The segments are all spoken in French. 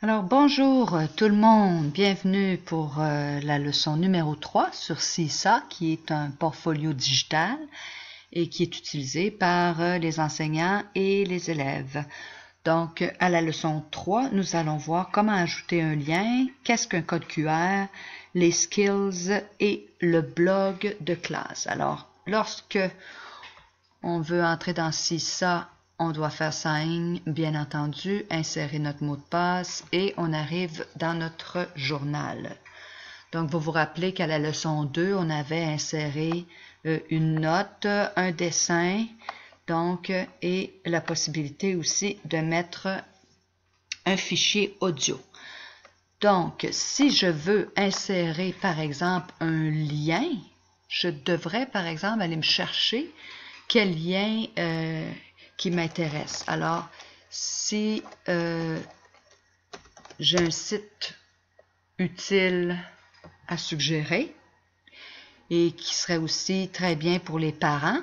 Alors bonjour tout le monde, bienvenue pour la leçon numéro 3 sur CISA qui est un portfolio digital et qui est utilisé par les enseignants et les élèves. Donc à la leçon 3, nous allons voir comment ajouter un lien, qu'est-ce qu'un code QR, les skills et le blog de classe. Alors lorsque on veut entrer dans CISA, on doit faire sign, bien entendu, insérer notre mot de passe et on arrive dans notre journal. Donc, vous vous rappelez qu'à la leçon 2, on avait inséré une note, un dessin, donc, et la possibilité aussi de mettre un fichier audio. Donc, si je veux insérer, par exemple, un lien, je devrais, par exemple, aller me chercher quel lien qui m'intéresse. Alors, si j'ai un site utile à suggérer et qui serait aussi très bien pour les parents,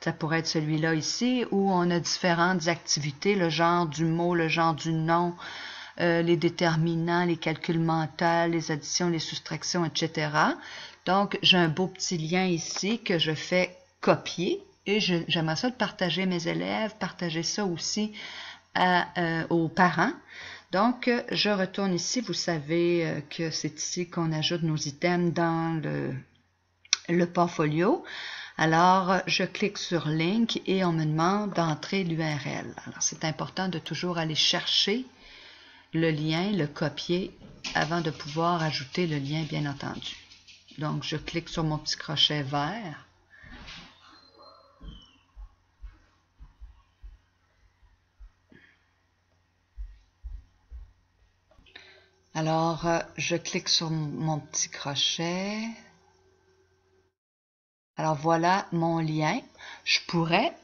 ça pourrait être celui-là ici où on a différentes activités, le genre du mot, le genre du nom, les déterminants, les calculs mentaux, les additions, les soustractions, etc. Donc, j'ai un beau petit lien ici que je fais copier. Et j'aimerais ça le partager à mes élèves, partager ça aussi aux parents. Donc, je retourne ici. Vous savez que c'est ici qu'on ajoute nos items dans le portfolio. Alors, je clique sur Link et on me demande d'entrer l'URL. Alors, c'est important de toujours aller chercher le lien, le copier, avant de pouvoir ajouter le lien, bien entendu. Donc, je clique sur mon petit crochet vert. Alors, je clique sur mon petit crochet. Alors, voilà mon lien. Je pourrais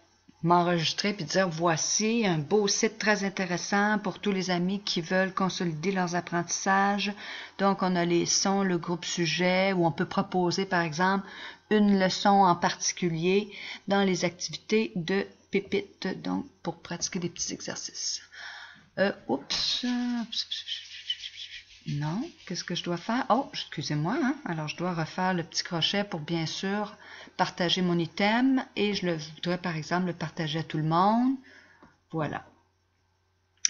m'enregistrer puis dire, voici un beau site très intéressant pour tous les amis qui veulent consolider leurs apprentissages. Donc, on a les sons, le groupe sujet, où on peut proposer, par exemple, une leçon en particulier dans les activités de Pépite, donc pour pratiquer des petits exercices. Non, qu'est-ce que je dois faire? Oh, excusez-moi, hein? Alors je dois refaire le petit crochet pour bien sûr partager mon item et je voudrais par exemple le partager à tout le monde. Voilà.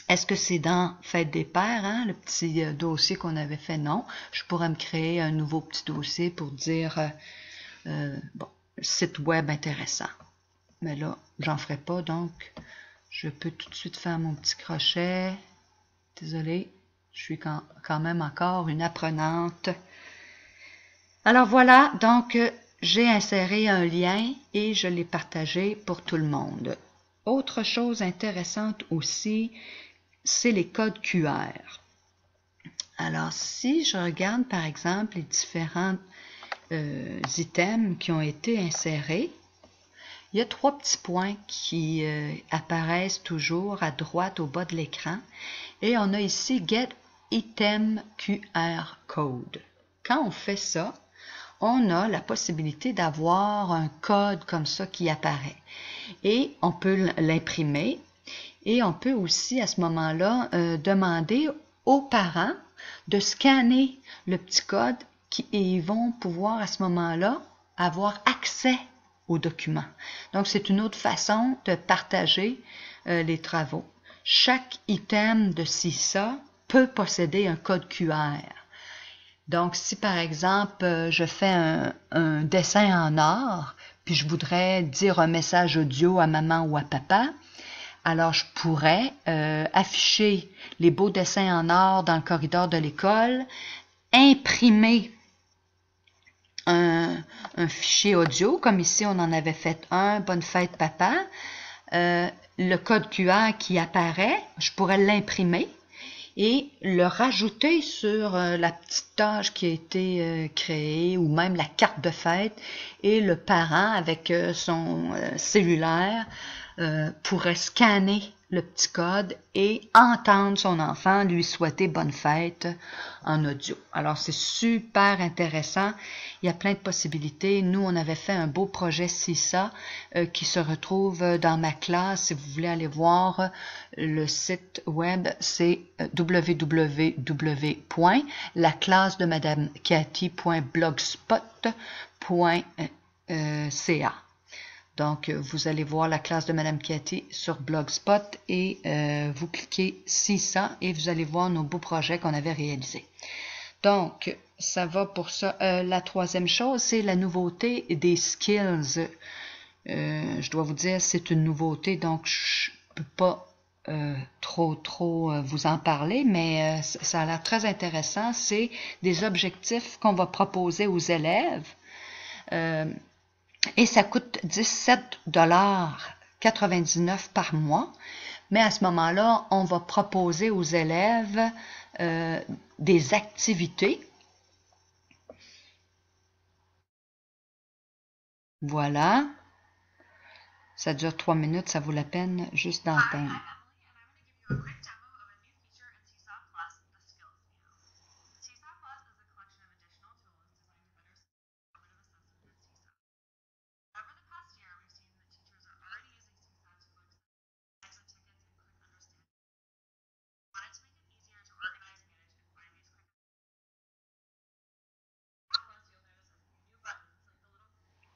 Est-ce que c'est dans Fête des Pères, hein, le petit dossier qu'on avait fait? Non. Je pourrais me créer un nouveau petit dossier pour dire, bon, site web intéressant. Mais là, j'en ferai pas, donc je peux tout de suite faire mon petit crochet. Désolée. Je suis quand même encore une apprenante. Alors voilà, donc j'ai inséré un lien et je l'ai partagé pour tout le monde. Autre chose intéressante aussi, c'est les codes QR. Alors si je regarde par exemple les différents items qui ont été insérés, il y a trois petits points qui apparaissent toujours à droite au bas de l'écran et on a ici Get Item QR Code. Quand on fait ça, on a la possibilité d'avoir un code comme ça qui apparaît et on peut l'imprimer et on peut aussi à ce moment-là demander aux parents de scanner le petit code et ils vont pouvoir à ce moment-là avoir accès aux documents. Donc, c'est une autre façon de partager les travaux. Chaque item de CISA peut posséder un code QR. Donc, si par exemple, je fais un dessin en or, puis je voudrais dire un message audio à maman ou à papa, alors je pourrais afficher les beaux dessins en or dans le corridor de l'école, imprimer un fichier audio, comme ici on en avait fait un, Bonne fête papa. Le code QR qui apparaît, je pourrais l'imprimer et le rajouter sur la petite tâche qui a été créée ou même la carte de fête et le parent avec son cellulaire pourrait scanner le petit code et entendre son enfant lui souhaiter bonne fête en audio. Alors, c'est super intéressant. Il y a plein de possibilités. Nous, on avait fait un beau projet CISA qui se retrouve dans ma classe. Si vous voulez aller voir le site web, c'est www.laclassedemadameCathy.blogspot.ca. Donc, vous allez voir la classe de Madame Cathy sur Blogspot et vous cliquez CISA et vous allez voir nos beaux projets qu'on avait réalisés. Donc, ça va pour ça. La troisième chose, c'est la nouveauté des skills. Je dois vous dire, c'est une nouveauté, donc je ne peux pas trop vous en parler, mais ça a l'air très intéressant. C'est des objectifs qu'on va proposer aux élèves. Et ça coûte 17,99 $ par mois. Mais à ce moment-là, on va proposer aux élèves des activités. Voilà. Ça dure 3 minutes, ça vaut la peine juste d'entendre.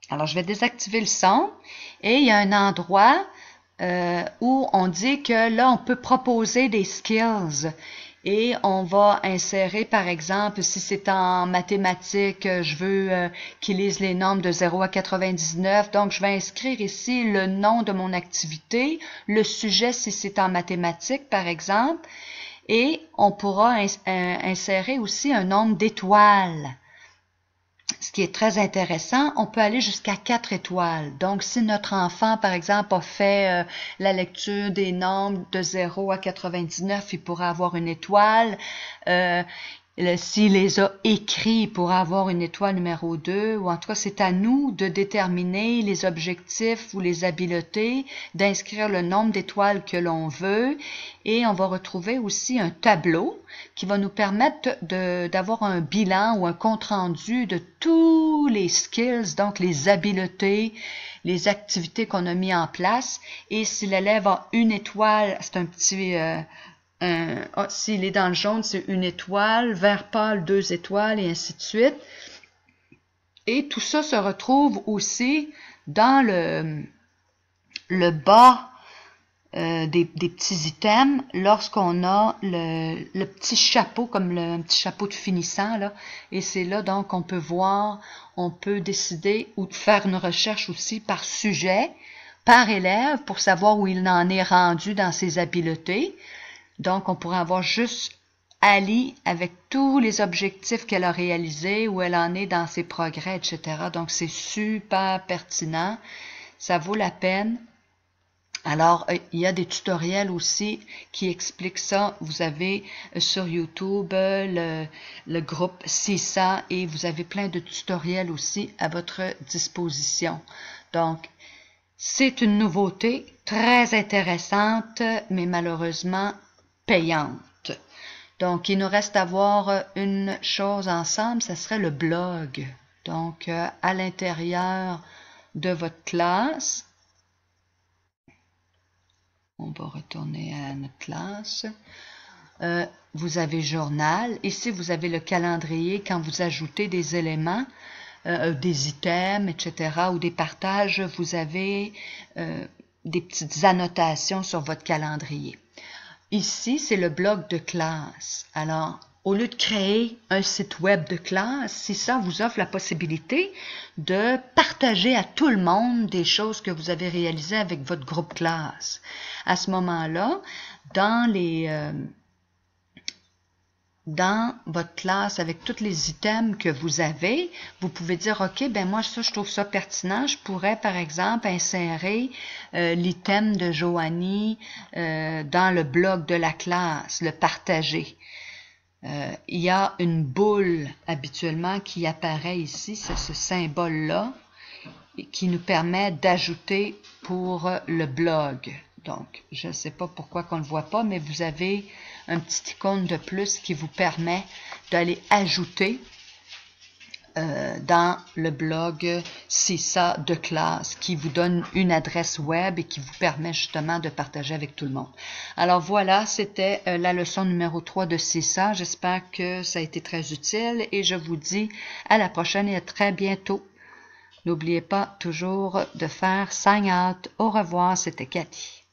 Alors, je vais désactiver le son et il y a un endroit où on dit que là, on peut proposer des skills et on va insérer, par exemple, si c'est en mathématiques, je veux qu'il lise les nombres de 0 à 99, donc je vais inscrire ici le nom de mon activité, le sujet si c'est en mathématiques, par exemple, et on pourra insérer aussi un nombre d'étoiles. Ce qui est très intéressant, on peut aller jusqu'à 4 étoiles. Donc, si notre enfant, par exemple, a fait la lecture des nombres de 0 à 99, il pourra avoir une étoile. S'il les a écrits, il pourra avoir une étoile numéro 2. Ou en tout cas, c'est à nous de déterminer les objectifs ou les habiletés, d'inscrire le nombre d'étoiles que l'on veut. Et on va retrouver aussi un tableau qui va nous permettre d'avoir un bilan ou un compte-rendu de tous les skills, donc les habiletés, les activités qu'on a mis en place. Et si l'élève a une étoile, c'est un petit... s'il est dans le jaune, c'est une étoile, vert pâle, 2 étoiles, et ainsi de suite. Et tout ça se retrouve aussi dans le bas des petits items lorsqu'on a le petit chapeau, comme un petit chapeau de finissant, là. Et c'est là donc qu'on peut voir, on peut décider ou faire une recherche aussi par sujet, par élève, pour savoir où il en est rendu dans ses habiletés. Donc, on pourrait avoir juste Ali avec tous les objectifs qu'elle a réalisés, où elle en est dans ses progrès, etc. Donc, c'est super pertinent. Ça vaut la peine. Alors, il y a des tutoriels aussi qui expliquent ça. Vous avez sur YouTube le groupe CISA et vous avez plein de tutoriels aussi à votre disposition. Donc, c'est une nouveauté très intéressante, mais malheureusement payante. Donc, il nous reste à voir une chose ensemble, ce serait le blog. Donc, à l'intérieur de votre classe, on va retourner à notre classe. Vous avez journal. Ici, vous avez le calendrier quand vous ajoutez des éléments, des items, etc., ou des partages, vous avez des petites annotations sur votre calendrier. Ici, c'est le blog de classe. Alors, au lieu de créer un site web de classe, CISA vous offre la possibilité de partager à tout le monde des choses que vous avez réalisées avec votre groupe classe. À ce moment-là, dans votre classe, avec tous les items que vous avez, vous pouvez dire, OK, ben moi, ça, je trouve ça pertinent. Je pourrais, par exemple, insérer l'item de Joanie dans le blog de la classe, le partager. Il y a une boule habituellement qui apparaît ici, c'est ce symbole-là, qui nous permet d'ajouter pour le blog. Donc, je ne sais pas pourquoi qu'on ne le voit pas, mais vous avez un petit icône de plus qui vous permet d'aller ajouter dans le blog CISA de classe, qui vous donne une adresse web et qui vous permet justement de partager avec tout le monde. Alors voilà, c'était la leçon numéro 3 de CISA. J'espère que ça a été très utile et je vous dis à la prochaine et à très bientôt. N'oubliez pas toujours de faire sign out. Au revoir, c'était Cathy.